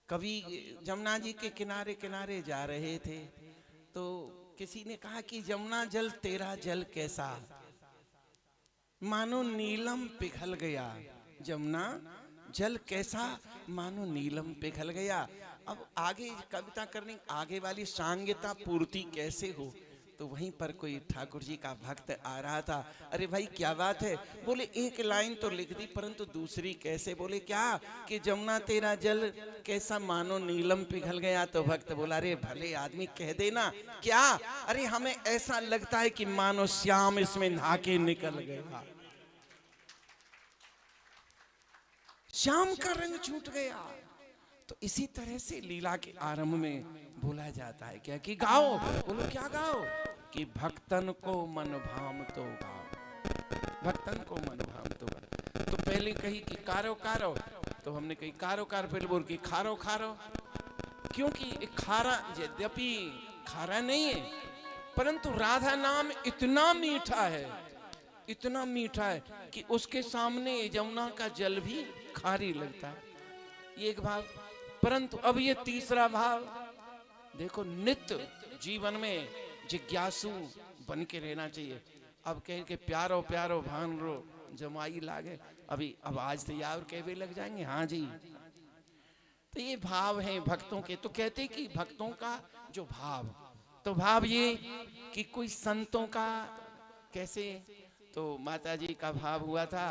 कवि जमुना जी के किनारे किनारे जा रहे थे तो किसी ने कहा कि जमुना जल तेरा जल कैसा मानो नीलम पिघल गया। जमुना जल कैसा मानो नीलम पिघल गया। अब आगे कविता करने आगे वाली सांग्यता पूर्ति कैसे हो। तो वहीं पर कोई ठाकुर जी का भक्त आ रहा था। अरे भाई क्या बात है? बोले एक लाइन तो लिख दी परंतु दूसरी कैसे? बोले क्या कि जमुना तेरा जल कैसा मानो नीलम पिघल गया। तो भक्त बोला अरे भले आदमी कह देना क्या। अरे हमें ऐसा लगता है कि मानो श्याम इसमें नहा के निकल गया। श्याम का रंग छूट गया। तो इसी तरह से लीला के आरंभ में बोला जाता है क्या कि गाओ। बोलो क्या गाओ कि भक्तन को मन भाम तो गाओ। भक्तन को मन भाम तो गाओ। तो पहले कही कि कारो कारो तो हमने कही कारो कार पहले बोल के खारो खारो। क्योंकि खारा यद्यपि खारा नहीं है परंतु राधा नाम इतना मीठा है, इतना मीठा है कि उसके सामने जमुना का जल भी खारी लगता है। ये एक भाव। परंतु अब ये तीसरा भाव देखो, नित्य जीवन में जिज्ञासु बन के रहना चाहिए। अब कह के प्यारो प्यारो भान रो जमाई लागे। अभी अब आज तो यार कहवे लग जाएंगे हाँ जी। तो ये भाव हैं भक्तों के। तो कहते कि भक्तों का जो भाव, तो भाव ये कि कोई संतों का कैसे। तो माता जी का भाव हुआ था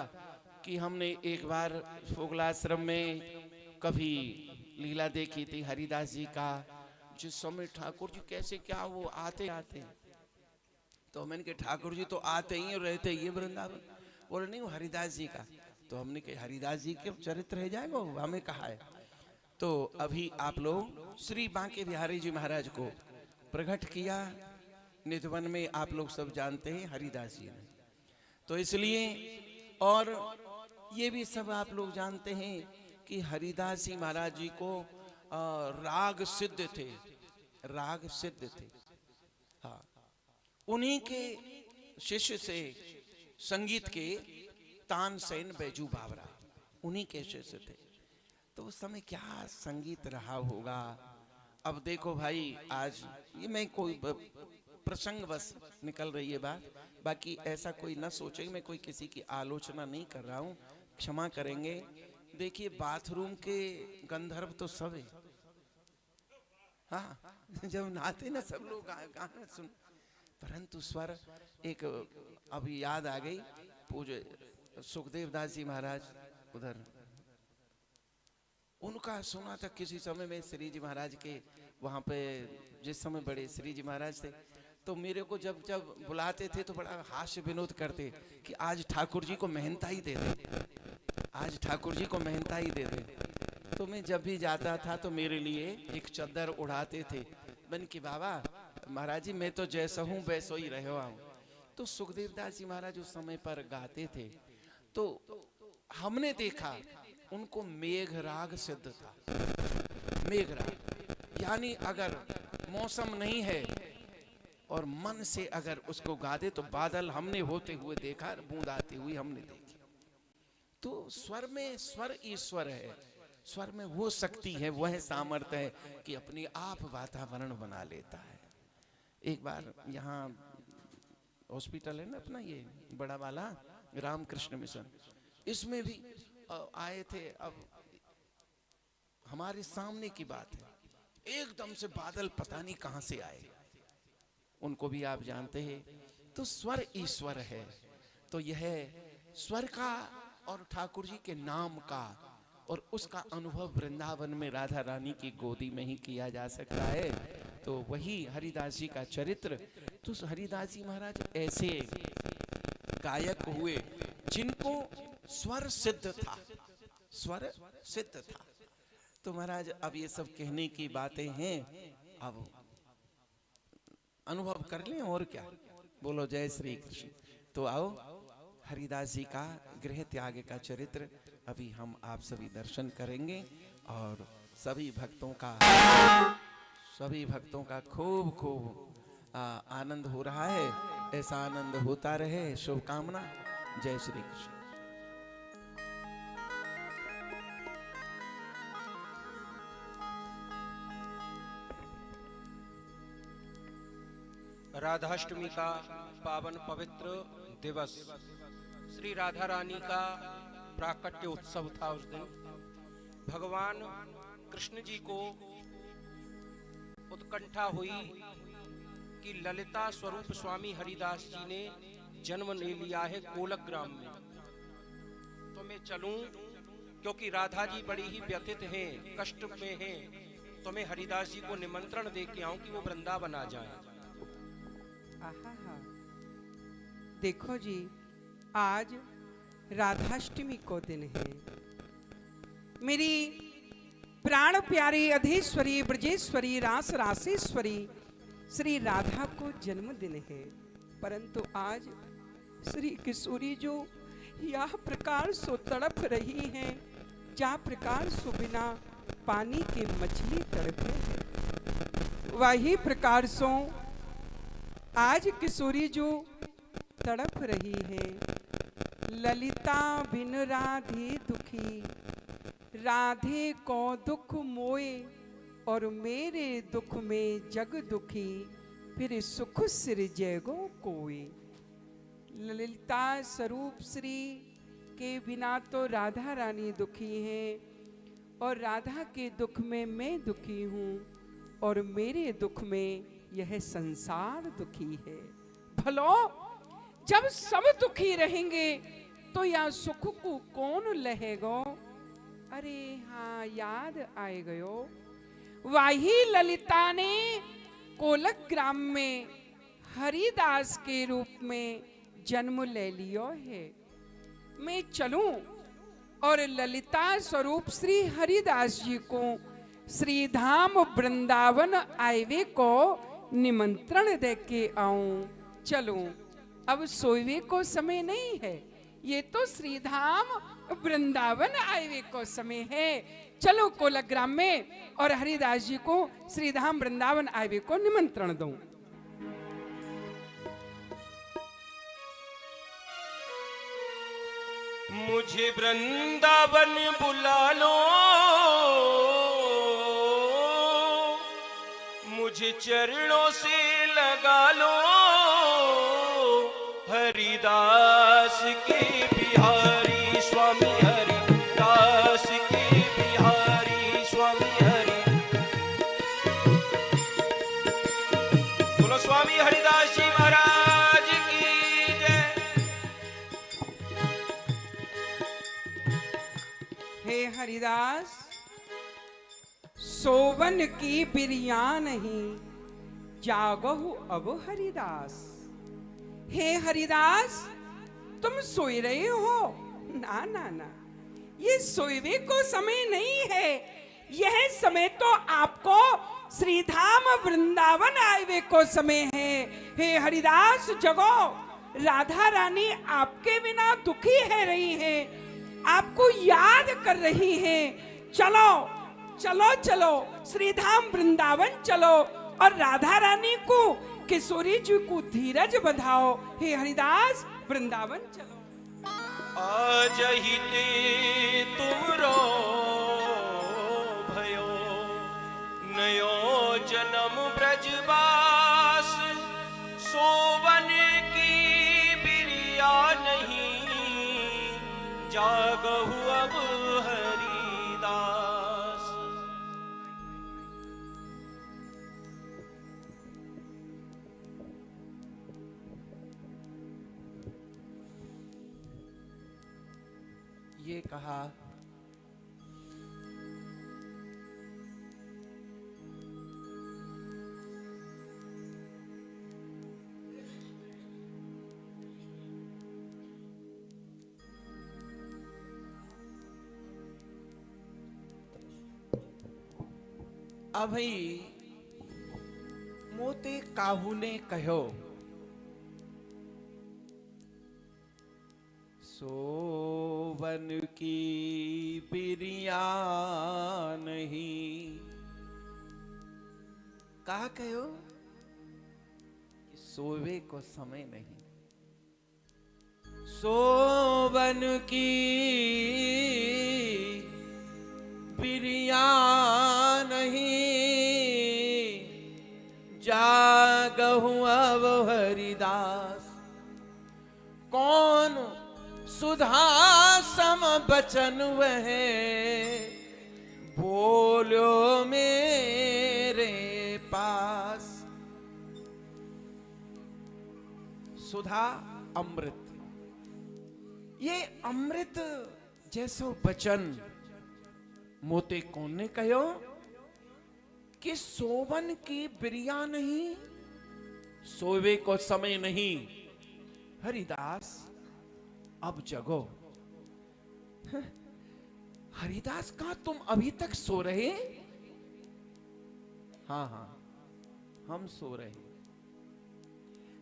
कि हमने एक बार फोगलाश्रम में कभी लीला देखी थी हरिदास जी का। जिस समय ठाकुर जी कैसे क्या वो आते आते, तो मैंने कहा ठाकुर जी तो आते ही रहते ये वृंदावन। बोले नहीं वो हरिदास जी का। तो हमने कहा हरिदास जी के चरित्र रह जाएगा वो हमें कहा है। तो अभी आप लोग श्री बांके बिहारी जी महाराज को प्रकट किया निधवन में, आप लोग सब जानते हैं हरिदास जी ने। तो इसलिए और ये भी सब आप लोग जानते हैं कि हरिदास जी महाराज जी को राग सिद्ध थे, राग सिद्ध थे। हाँ, उन्हीं के शिष्य से संगीत के तानसेन बैजू बावरा उन्हीं के शिष्य थे। तो उस समय क्या संगीत रहा होगा। अब देखो भाई, आज ये मैं कोई प्रसंग बस निकल रही है बात, बाकी ऐसा कोई ना सोचे, मैं कोई किसी की आलोचना नहीं कर रहा हूँ, क्षमा करेंगे। देखिए बाथरूम के गंधर्व तो सब है, हाँ जब नहाते ना सब लोग गाना सुन, परंतु स्वर एक अभी याद आ गई। पूज्य सुखदेव दास जी महाराज उधर, उनका सुना था किसी समय में श्री जी महाराज के वहाँ पे, जिस समय बड़े श्री जी महाराज थे, तो मेरे को जब जब बुलाते थे तो बड़ा हास्य विनोद करते कि आज ठाकुर जी को मेहनता ही दे दे, आज ठाकुर जी को मेहनता ही दे दे। तो मैं जब भी जाता था तो मेरे लिए एक चादर उड़ाते थे, बन के बाबा महाराज जी मैं तो जैसा हूँ वैसा ही रहे हूँ। तो सुखदेव दास जी महाराज उस समय पर गाते थे, तो हमने देखा उनको मेघराग सिद्ध था। मेघराग यानी अगर मौसम नहीं है और मन से अगर उसको गा दे तो बादल हमने होते हुए देखा, बूंद आती हुई हमने देखी। तो स्वर में स्वर ईश्वर है, स्वर में वो शक्ति है, वह सामर्थ्य है कि अपने आप वातावरण बना लेता है। एक बार यहाँ हॉस्पिटल है ना अपना ये बड़ा वाला रामकृष्ण मिशन, इसमें भी आए थे। अब हमारे सामने की बात है, एकदम से बादल पता नहीं कहां से आए, उनको भी आप जानते हैं। तो स्वर ईश्वर है। तो यह स्वर का और ठाकुर जी के नाम का और उसका अनुभव वृंदावन में राधा रानी की गोदी में ही किया जा सकता है। तो वही हरिदास जी का चरित्र। तो हरिदास जी महाराज ऐसे गायक हुए जिनको स्वर सिद्ध था, स्वर सिद्ध था। तो महाराज अब ये सब कहने की बातें हैं, अब अनुभव कर लें और क्या। बोलो जय श्री कृष्ण। तो आओ हरिदास जी का गृह त्याग का चरित्र अभी हम आप सभी दर्शन करेंगे और सभी भक्तों का खूब खूब आनंद हो रहा है। ऐसा आनंद होता रहे, शुभकामना। जय श्री कृष्ण। राधाष्टमी का पावन पवित्र दिवस, श्री राधा रानी का प्राकट्य उत्सव था। उस दिन भगवान कृष्ण जी को उत्कंठा हुई कि ललिता स्वरूप स्वामी हरिदास जी ने जन्म ले लिया है कोलक ग्राम में, तो मैं चलूं क्योंकि राधा जी बड़ी ही व्यथित हैं, कष्ट में हैं, तो मैं हरिदास जी को निमंत्रण दे के आऊं कि वो वृंदावन आ जाएं। आहा, देखो जी, आज राधाष्टमी को दिन है। मेरी प्राण प्यारी अधीश्वरी ब्रजेश्वरी रास रासेश्वरी श्री राधा को जन्मदिन है। परंतु आज श्री किशोरी जो यह प्रकार सो तड़प रही हैं, जा प्रकार सो बिना पानी के मछली तड़पे है, वही प्रकार सो आज किशोरी जो तड़प रही है। ललिता बिन राधे दुखी, राधे को दुख मोए, और मेरे दुख में जग दुखी, फिर सुख सृजेगो कोई। ललिता स्वरूप श्री के बिना तो राधा रानी दुखी हैं, और राधा के दुख में मैं दुखी हूँ, और मेरे दुख में यह संसार दुखी है। भलो जब सब दुखी रहेंगे तो यह सुख को कौन लहेगो। अरे हाँ, याद आए गयो, वही ललिता ने कोलक ग्राम में हरिदास के रूप में जन्म ले लियो है। मैं चलूं और ललिता स्वरूप श्री हरिदास जी को श्री धाम वृंदावन आयवे को निमंत्रण दे के आऊं। चलूं, अब सोवे को समय नहीं है, ये तो श्री धाम वृंदावन आयवे को समय है। चलो कोलक ग्राम में और हरिदास जी को श्री धाम वृंदावन आयवे को निमंत्रण दूं। मुझे वृंदावन बुला लो, मुझे चरणों से लगा लो, हरिदास की बिहारी स्वामी हरिदास की बिहारी स्वामी हरि। बोलो स्वामी हरिदास जी महाराज की जय। हे हरिदास, सोवन की बिरिया नहीं, जागहु अब हरिदास। हे हरिदास, तुम सोई रहे हो? ना ना ना, ये सोए को समय नहीं है। यह समय तो आपको श्रीधाम वृंदावन आए को समय है। हे हरिदास जगो, राधा रानी आपके बिना दुखी है रही है, आपको याद कर रही है। चलो चलो चलो, श्रीधाम वृंदावन चलो और राधा रानी को, किशोरी जी को धीरज बंधाओ। हे हरिदास, वृंदावन चलो। आज ही ते तुमरो भयो, नयो जन्म ब्रजवास। सोवन की बिरिया नहीं, जागहु अब हरिदास। ये कहा अभी मोते काहू ने कहो, सोवन की बिरिया नहीं। कहा कहो कि सोवे को समय नहीं। सोवन की बिरिया नहीं, जागहु अब हरिदास। कौन सुधा सम बचन वह बोलो मेरे पास। सुधा अमृत, ये अमृत जैसो बचन मोते कौन ने कहो कि सोवन की बिरिया नहीं, सोवे को समय नहीं। हरिदास अब जगो। हरिदास कहा तुम अभी तक सो रहे? हाँ हाँ, हम सो रहे।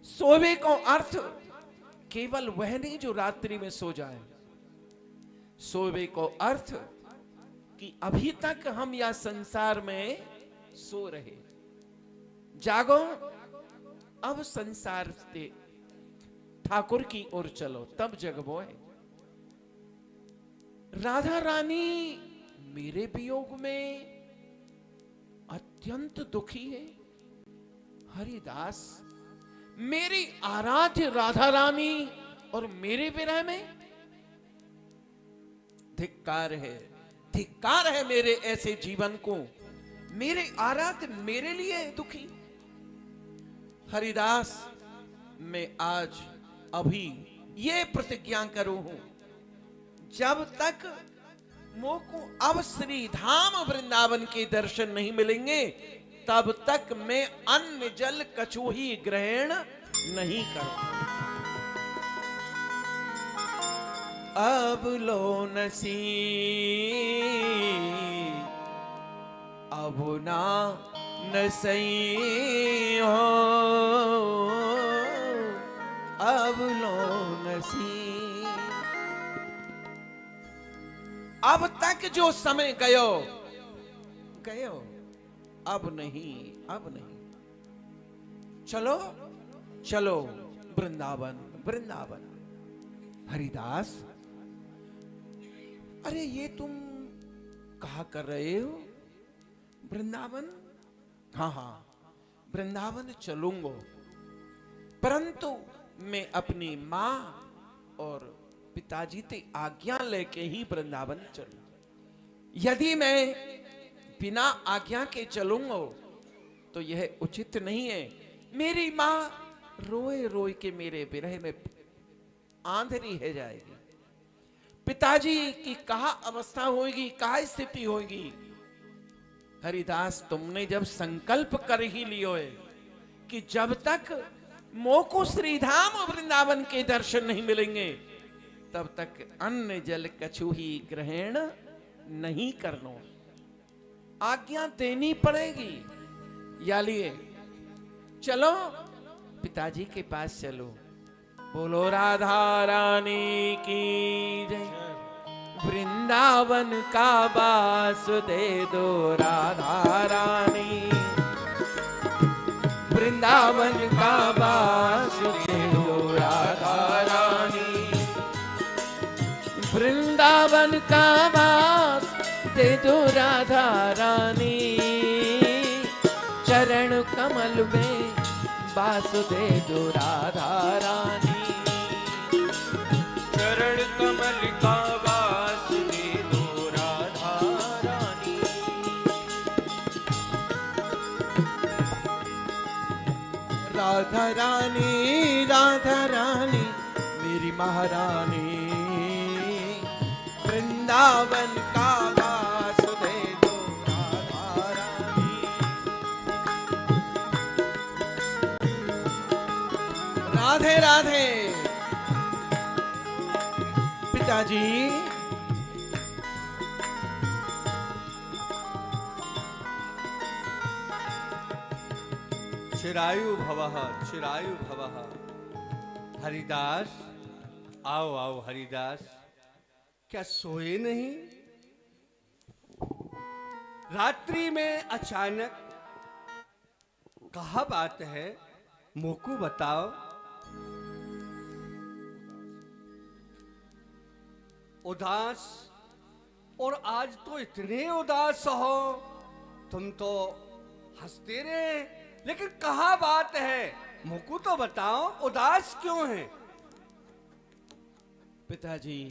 सोवे को अर्थ केवल वह नहीं जो रात्रि में सो जाए। सोवे को अर्थ कि अभी तक हम या संसार में सो रहे। जागो, अब संसार से ठाकुर की ओर चलो, तब जगबो है। राधा रानी मेरे वियोग में अत्यंत दुखी है। हरिदास, मेरी आराध्य राधा रानी और मेरे विरह में धिक्कार है, धिक्कार है मेरे ऐसे जीवन को। मेरे आराध्य मेरे लिए दुखी। हरिदास, मैं आज अभी ये प्रतिज्ञा करूं हूं, जब तक मोको अब श्री धाम वृंदावन के दर्शन नहीं मिलेंगे, तब तक मैं अन्न जल कछु ही ग्रहण नहीं करूंगा। अब लो नसी अब ना नसई हो, अब लो नसी। अब तक जो समय गयो गयो, अब नहीं, अब नहीं। चलो चलो वृंदावन, वृंदावन। हरिदास, अरे ये तुम कहा कर रहे हो? वृंदावन? हाँ हाँ, वृंदावन चलूंगा, परंतु मैं अपनी माँ और पिताजी से आज्ञा लेके ही वृंदावन चलूं। यदि मैं बिना आज्ञा के चलूंगा तो यह उचित नहीं है। मेरी माँ रोए रोए के मेरे विरह में आंधरी है जाएगी। पिताजी की कहा अवस्था होगी, कहा स्थिति होगी। हरिदास, तुमने जब संकल्प कर ही लियो है कि जब तक मोको श्रीधाम वृंदावन के दर्शन नहीं मिलेंगे तब तक अन्न जल कछु ही ग्रहण नहीं करनो, आज्ञा देनी पड़ेगी। या लिए चलो पिताजी के पास चलो। बोलो राधा रानी की जय। वृंदावन का वास दे दो राधा रानी, वृंदावन का वास दे दो राधा रानी, वृंदावन का वास दे दो राधा रानी, चरण कमल में वास दे दो राधा रानी, चरण कमल का वास दे दो राधा रानी। राधा रानी, राधा रानी मेरी महारानी, वृंदावन का वास दे दो राधा रानी। राधे राधे। पिताजी, चिरायु भवः, चिरायु भवः। हरिदास, आओ आओ हरिदास, क्या सोए नहीं? रात्रि में अचानक कहा बात है, मोकू बताओ। उदास, और आज तो इतने उदास हो, तुम तो हंसते रहे, लेकिन कहा बात है, मोकू तो बताओ, उदास क्यों है? पिताजी,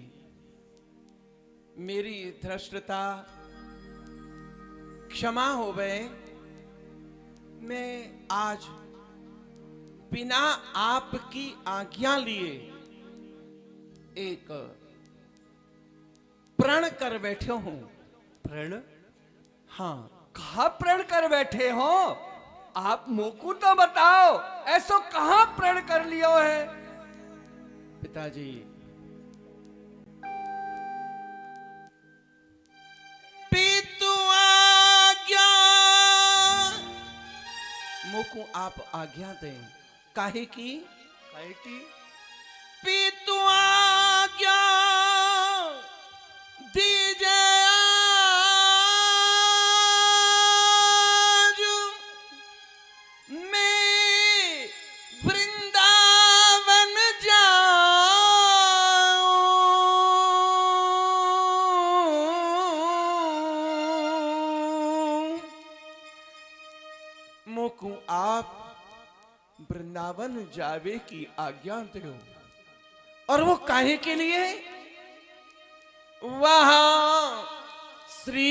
मेरी धृष्टता क्षमा हो गए। मैं आज बिना आपकी आज्ञा लिए एक प्रण कर बैठे हूं। प्रण? हाँ। कहा प्रण कर बैठे हो आप? मोकू तो बताओ, ऐसो कहां प्रण कर लियो है? पिताजी, पीतु आज्ञा। मोकू आप आज्ञा दें। काहे की? काहे की? पीतु आज्ञा दीजे आज मैं वृंदावन जाऊं। मोकू आप वृंदावन जावे की आज्ञा दो। और वो काहे के लिए? वहां श्री